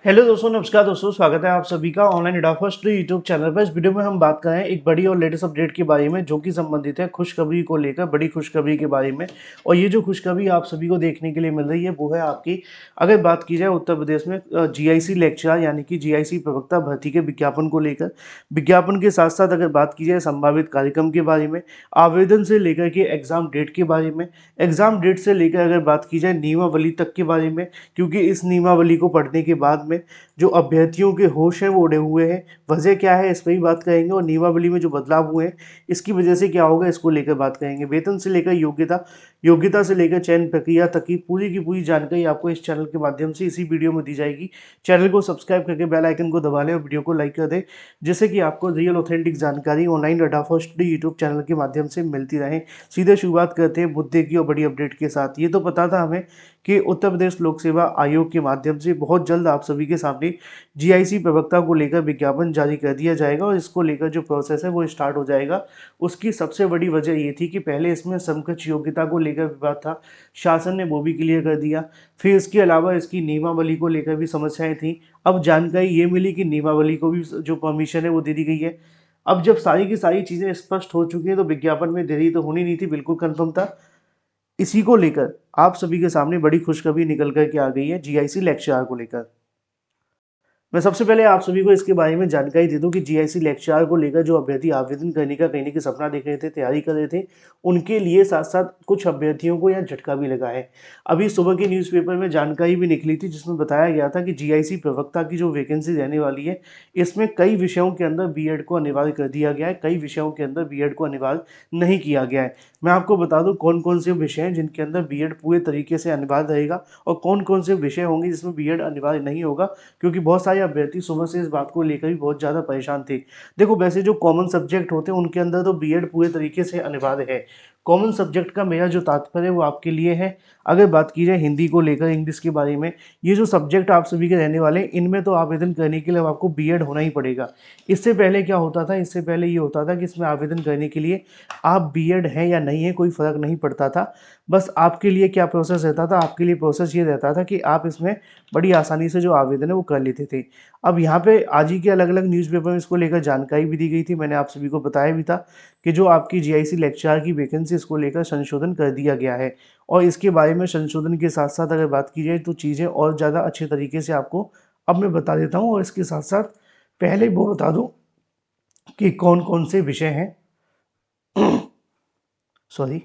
Hello दोस्तों, नमस्कार दोस्तों। स्वागत है आप सभी का ऑनलाइन एडा स्टडी यूट्यूब चैनल पर। इस वीडियो में हम बात कर रहे हैं एक बड़ी और लेटेस्ट अपडेट के बारे में, जो कि संबंधित है खुशखबरी को लेकर, बड़ी खुशखबरी के बारे में। और ये जो खुशखबरी आप सभी को देखने के लिए मिल रही है वो है आपकी, अगर बात की जाए उत्तर प्रदेश में जीआईसी लेक्चरर यानी कि जीआईसी प्रवक्ता भर्ती के विज्ञापन को लेकर। विज्ञापन के साथ साथ अगर बात की जाए संभावित कार्यक्रम के बारे में, आवेदन से लेकर के एग्जाम डेट के बारे में, एग्जाम डेट से लेकर अगर बात की जाए नियमावली तक के बारे में, क्योंकि इस नियमावली को पढ़ने के बाद में जो अभ्यर्थियों के होश हैं वो उड़े हुए हैं। वजह क्या है, इस पर ही बात करेंगे। और नियमावली में जो बदलाव हुए हैं इसकी वजह से क्या होगा, इसको लेकर बात करेंगे। वेतन से लेकर योग्यता, योग्यता से लेकर चयन प्रक्रिया तक की पूरी जानकारी आपको इस चैनल के माध्यम से इसी वीडियो में दी जाएगी। चैनल को सब्सक्राइब करके बेल आइकन को दबा लें और वीडियो को लाइक कर दें, जिससे कि आपको रियल ऑथेंटिक जानकारी ऑनलाइन रटा फर्स्ट यूट्यूब चैनल के माध्यम से मिलती रहे। सीधे शुरुआत करते हैं मुद्दे की और बड़ी अपडेट के साथ। ये तो पता था हमें कि उत्तर प्रदेश लोक सेवा आयोग के माध्यम से बहुत जल्द आप सभी के सामने जीआईसी प्रवक्ता को लेकर विज्ञापन जारी कर दिया जाएगा और इसको लेकर जो प्रोसेस है वो स्टार्ट हो जाएगा। उसकी सबसे बड़ी वजह ये थी कि पहले इसमें समकक्ष योग्यता को लेकर विवाद था, शासन ने वो भी क्लियर कर दिया। फिर इसके अलावा इसकी नियमावली को लेकर भी समस्याएं थी। अब जानकारी ये मिली कि नियमावली को भी जो परमिशन है वो दे दी गई है। अब जब सारी की सारी चीज़ें स्पष्ट हो चुकी हैं तो विज्ञापन में देरी तो होनी नहीं थी, बिल्कुल कंफर्म था। इसी को लेकर आप सभी के सामने बड़ी खुशखबरी निकल कर के आ गई है जीआईसी लेक्चर को लेकर। मैं सबसे पहले आप सभी को इसके बारे में जानकारी दे दूं कि जीआईसी लेक्चर को लेकर जो अभ्यर्थी आवेदन करने का कहीं ना कहीं सपना देख रहे थे, तैयारी कर रहे थे, उनके लिए साथ साथ कुछ अभ्यर्थियों को यह झटका भी लगा है। अभी सुबह के न्यूज़पेपर में जानकारी भी निकली थी जिसमें बताया गया था कि जीआईसी प्रवक्ता की जो वैकेंसी रहने वाली है, इसमें कई विषयों के अंदर बीएड को अनिवार्य कर दिया गया है, कई विषयों के अंदर बीएड को अनिवार्य नहीं किया गया है। मैं आपको बता दूं कौन कौन से विषय हैं जिनके अंदर बीएड पूरे तरीके से अनिवार्य रहेगा और कौन कौन से विषय होंगे जिसमें बीएड अनिवार्य नहीं होगा, क्योंकि बहुत सारे अभ्यर्थी सुबह से इस बात को लेकर भी बहुत ज़्यादा परेशान थे। देखो, वैसे जो कॉमन सब्जेक्ट होते हैं उनके अंदर तो बीएड पूरे तरीके से अनिवार्य है। कॉमन सब्जेक्ट का मेरा जो तात्पर्य है वो आपके लिए है। अगर बात की जाए हिंदी को लेकर, इंग्लिश के बारे में, ये जो सब्जेक्ट आप सभी के रहने वाले हैं, इनमें तो आवेदन करने के लिए अब आपको बीएड होना ही पड़ेगा। इससे पहले क्या होता था, इससे पहले ये होता था कि इसमें आवेदन करने के लिए आप बीएड हैं या नहीं है कोई फ़र्क नहीं पड़ता था। बस आपके लिए क्या प्रोसेस रहता था, आपके लिए प्रोसेस ये रहता था कि आप इसमें बड़ी आसानी से जो आवेदन है वो कर लेते थे। अब यहाँ पे आज ही के अलग अलग न्यूज़पेपर में इसको लेकर जानकारी भी दी गई थी, मैंने आप सभी को बताया भी था कि जो आपकी जीआईसी लेक्चरर की वैकेंसी, इसको लेकर संशोधन कर दिया गया है। और इसके बारे में संशोधन के साथ साथ अगर बात की जाए तो चीज़ें और ज़्यादा अच्छे तरीके से आपको अब मैं बता देता हूँ। और इसके साथ साथ पहले वो बता दूँ कि कौन कौन से विषय हैं सॉरी,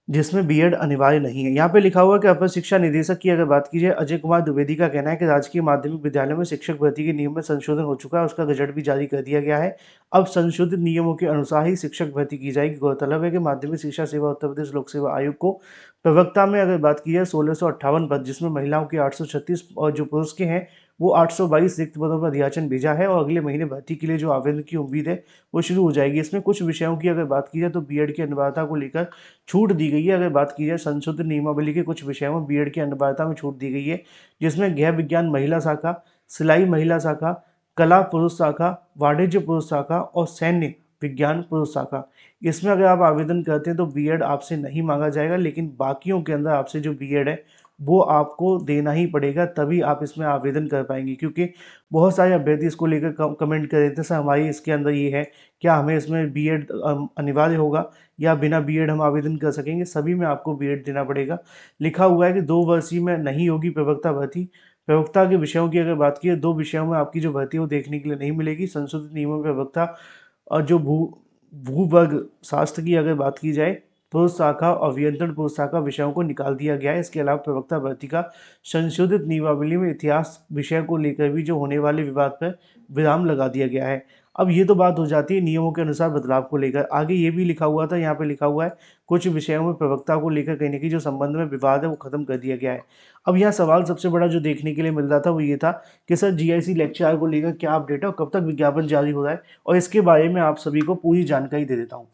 जिसमें बीएड अनिवार्य नहीं है। यहाँ पे लिखा हुआ है कि अपर शिक्षा निदेशक की अगर बात की जाए, अजय कुमार द्विवेदी का कहना है कि राजकीय माध्यमिक विद्यालय में शिक्षक भर्ती के नियम में संशोधन हो चुका है, उसका गजट भी जारी कर दिया गया है। अब संशोधित नियमों के अनुसार ही शिक्षक भर्ती की जाएगी। गौरतलब है कि माध्यमिक शिक्षा सेवा उत्तर प्रदेश लोक सेवा आयोग को प्रवक्ता में अगर बात की जाए 1658 पद, जिसमें महिलाओं के 836 और जो पुरुष के हैं वो 822 रिक्त पदों पर अधियाचन भेजा है। और अगले महीने भर्ती के लिए जो आवेदन की उम्मीद है वो शुरू हो जाएगी। इसमें कुछ विषयों की अगर बात की जाए तो बीएड की अनिवार्यता को लेकर छूट दी गई है। अगर बात की जाए संशोधित नियमावली के कुछ विषयों में बीएड की अनिवार्यता में छूट दी गई है, जिसमें गृह विज्ञान महिला शाखा, सिलाई महिला शाखा, कला पुरुष शाखा, वाणिज्य पुरुष शाखा और सैन्य विज्ञान पुरुष शाखा। इसमें अगर आप आवेदन करते हैं तो बीएड आपसे नहीं मांगा जाएगा, लेकिन बाकियों के अंदर आपसे जो बीएड है वो आपको देना ही पड़ेगा, तभी आप इसमें आवेदन कर पाएंगे। क्योंकि बहुत सारे अभ्यर्थी इसको लेकर कमेंट कर रहे थे, सर हमारी इसके अंदर ये है, क्या हमें इसमें बीएड अनिवार्य होगा या बिना बीएड हम आवेदन कर सकेंगे? सभी में आपको बीएड देना पड़ेगा। लिखा हुआ है कि 2 वर्षीय में नहीं होगी प्रवक्ता भर्ती। प्रवक्ता के विषयों की अगर बात की, 2 विषयों में आपकी जो भर्ती है वो देखने के लिए नहीं मिलेगी। संशोधित नियमों में प्रवक्ता और जो भूवर्ग शास्त्र की अगर बात की जाए, पुरुष शाखा और अभियंत्रण पुरुष शाखा विषयों को निकाल दिया गया है। इसके अलावा प्रवक्ता भर्ती का संशोधित नियमावली में इतिहास विषय को लेकर भी जो होने वाले विवाद पर विराम लगा दिया गया है। अब ये तो बात हो जाती है नियमों के अनुसार बदलाव को लेकर। आगे ये भी लिखा हुआ था, यहाँ पे लिखा हुआ है कुछ विषयों में प्रवक्ता को लेकर कहीं ना कहीं जो संबंध में विवाद है वो खत्म कर दिया गया है। अब यहाँ सवाल सबसे बड़ा जो देखने के लिए मिल रहा था वो ये था कि सर जीआईसी लेक्चर को लेकर क्या अपडेट है और कब तक विज्ञापन जारी हो रहा है, और इसके बारे में आप सभी को पूरी जानकारी दे देता हूँ।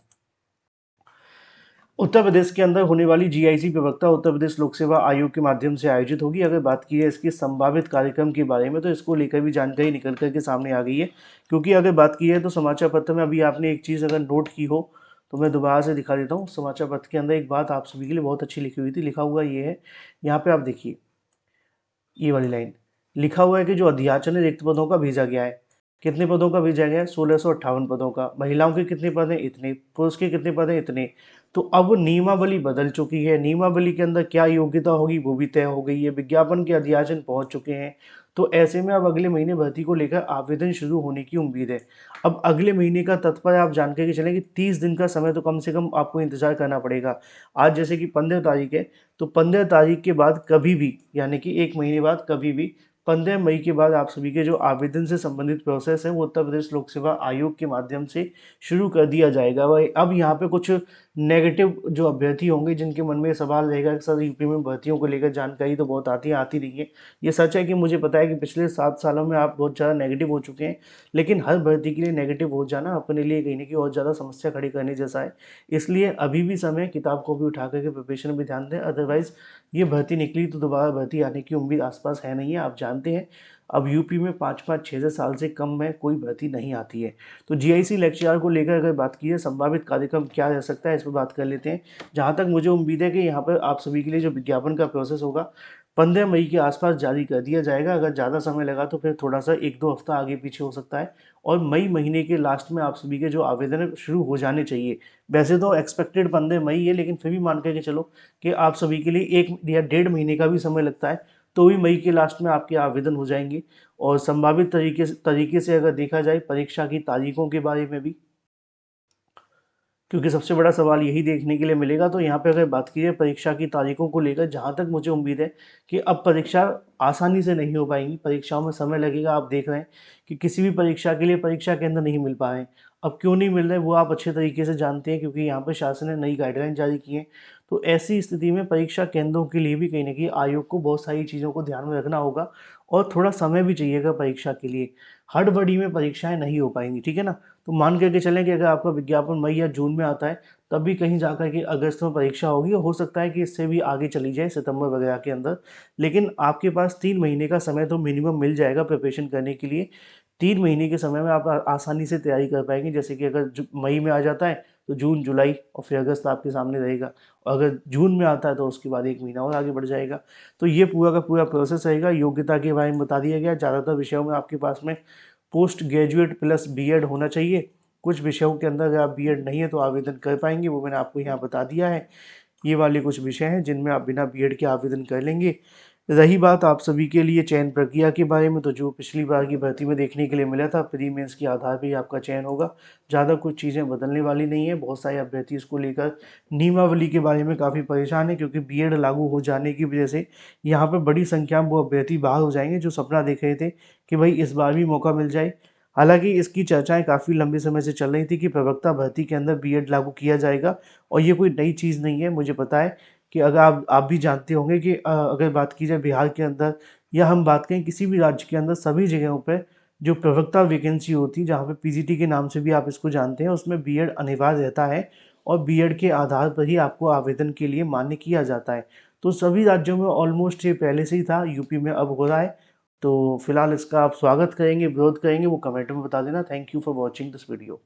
उत्तर प्रदेश के अंदर होने वाली जीआईसी प्रवक्ता उत्तर प्रदेश लोक सेवा आयोग के माध्यम से आयोजित होगी। अगर बात की है इसके संभावित कार्यक्रम के बारे में तो इसको लेकर भी जानकारी निकल कर के सामने आ गई है। क्योंकि अगर बात की है तो समाचार पत्र में अभी आपने एक चीज़ अगर नोट की हो तो मैं दोबारा से दिखा देता हूँ। समाचार पत्र के अंदर एक बात आप सभी के लिए बहुत अच्छी लिखी हुई थी, लिखा हुआ ये है, यहाँ पे आप देखिए ये वाली लाइन, लिखा हुआ है कि जो अध्याचन रिक्त पदों का भेजा गया है। कितने पदों का भेजा गया है? 1658 पदों का। महिलाओं के कितने पद हैं? इतने। पुरुष के कितने पद हैं? इतने। तो अब नियमावली बदल चुकी है। नियमावली के अंदर क्या योग्यता होगी वो भी तय हो गई है। विज्ञापन के अध्याचन पहुंच चुके हैं। तो ऐसे में अब अगले महीने भर्ती को लेकर आवेदन शुरू होने की उम्मीद है। अब अगले महीने का तत्पर आप जान के चलें कि 30 दिन का समय तो कम से कम आपको इंतजार करना पड़ेगा। आज जैसे कि 15 तारीख है, तो 15 तारीख के बाद कभी भी, यानी कि 1 महीने बाद कभी भी, 15 मई के बाद आप सभी के जो आवेदन से संबंधित प्रोसेस है वो उत्तर प्रदेश लोक सेवा आयोग के माध्यम से शुरू कर दिया जाएगा। भाई अब यहाँ पे कुछ नेगेटिव जो अभ्यर्थी होंगे जिनके मन में सवाल रहेगा कि सर यूपी में भर्तियों को लेकर जानकारी तो बहुत आती है, आती नहीं है। ये सच है कि मुझे पता है कि पिछले 7 सालों में आप बहुत ज़्यादा नेगेटिव हो चुके हैं, लेकिन हर भर्ती के लिए नेगेटिव हो जाना अपने लिए कहीं ना कहीं और ज़्यादा समस्या खड़ी करने जैसा है। इसलिए अभी भी समय, किताब को भी उठा करके प्रिपरेशन में ध्यान दें। अदरवाइज ये भर्ती निकली तो दोबारा भर्ती आने की उम्मीद आसपास है नहीं है। आप जानते हैं अब यूपी में 5-5 6-6 साल से कम में कोई भर्ती नहीं आती है। तो जीआईसी लेक्चर को लेकर अगर बात की है, संभावित कार्यक्रम क्या रह सकता है, इस पर बात कर लेते हैं। जहाँ तक मुझे उम्मीद है कि यहाँ पर आप सभी के लिए जो विज्ञापन का प्रोसेस होगा 15 मई के आसपास जारी कर दिया जाएगा। अगर ज़्यादा समय लगा तो फिर थोड़ा सा 1-2 हफ्ता आगे पीछे हो सकता है। और मई महीने के लास्ट में आप सभी के जो आवेदन है शुरू हो जाने चाहिए। वैसे तो एक्सपेक्टेड 15 मई है, लेकिन फिर भी मान करके चलो कि आप सभी के लिए 1 या 1.5 महीने का भी समय लगता है, तो भी मई के लास्ट में आपके आवेदन हो जाएंगे। और संभावित तरीके से अगर देखा जाए परीक्षा की तारीखों के बारे में भी, क्योंकि सबसे बड़ा सवाल यही देखने के लिए मिलेगा। तो यहाँ पे अगर बात की जाए परीक्षा की तारीखों को लेकर, जहाँ तक मुझे उम्मीद है कि अब परीक्षा आसानी से नहीं हो पाएंगी। परीक्षाओं में समय लगेगा। आप देख रहे हैं कि किसी भी परीक्षा के लिए परीक्षा केंद्र नहीं मिल पा रहे हैं। अब क्यों नहीं मिल रहे वो आप अच्छे तरीके से जानते हैं, क्योंकि यहाँ पर शासन ने नई गाइडलाइन जारी की है। तो ऐसी स्थिति में परीक्षा केंद्रों के लिए भी कहीं ना कहीं आयोग को बहुत सारी चीज़ों को ध्यान में रखना होगा और थोड़ा समय भी चाहिएगा परीक्षा के लिए। हड़बड़ी में परीक्षाएं नहीं हो पाएंगी, ठीक है ना। तो मान करके चलें कि अगर आपका विज्ञापन मई या जून में आता है, तब भी कहीं जाकर के अगस्त में परीक्षा होगी। और हो सकता है कि इससे भी आगे चली जाए सितंबर वगैरह के अंदर। लेकिन आपके पास 3 महीने का समय तो मिनिमम मिल जाएगा प्रिपरेशन करने के लिए। 3 महीने के समय में आप आसानी से तैयारी कर पाएंगे। जैसे कि अगर मई में आ जाता है तो जून, जुलाई और फिर अगस्त आपके सामने रहेगा। और अगर जून में आता है तो उसके बाद 1 महीना और आगे बढ़ जाएगा। तो ये पूरा का पूरा प्रोसेस रहेगा। योग्यता के बारे में बता दिया गया। ज़्यादातर विषयों में आपके पास में पोस्ट ग्रेजुएट प्लस बीएड होना चाहिए। कुछ विषयों के अंदर अगर आप बीएड नहीं है तो आवेदन कर पाएंगे, वो मैंने आपको यहाँ बता दिया है। ये वाले कुछ विषय हैं जिनमें आप बिना बीएड के आवेदन कर लेंगे। रही बात आप सभी के लिए चयन प्रक्रिया के बारे में, तो जो पिछली बार की भर्ती में देखने के लिए मिला था, प्री मेंस के आधार पर ही आपका चयन होगा। ज़्यादा कुछ चीज़ें बदलने वाली नहीं है। बहुत सारे अभ्यर्थी इसको लेकर नियमावली के बारे में काफ़ी परेशान है, क्योंकि बीएड लागू हो जाने की वजह से यहाँ पर बड़ी संख्या में वो अभ्यर्थी बाहर हो जाएंगे जो सपना देख रहे थे कि भाई इस बार भी मौका मिल जाए। हालांकि इसकी चर्चाएं काफ़ी लंबे समय से चल रही थी कि प्रवक्ता भर्ती के अंदर बीएड लागू किया जाएगा। और ये कोई नई चीज़ नहीं है। मुझे पता है कि अगर आप भी जानते होंगे कि अगर बात की जाए बिहार के अंदर या हम बात करें किसी भी राज्य के अंदर, सभी जगहों पर जो प्रवक्ता वैकेंसी होती है, जहाँ पे पीजीटी के नाम से भी आप इसको जानते हैं, उसमें बीएड अनिवार्य रहता है। और बीएड के आधार पर ही आपको आवेदन के लिए मान्य किया जाता है। तो सभी राज्यों में ऑलमोस्ट ये पहले से ही था, यूपी में अब हो रहा है। तो फिलहाल इसका आप स्वागत करेंगे, विरोध करेंगे, वो कमेंट में बता देना। Thank you for watching this video.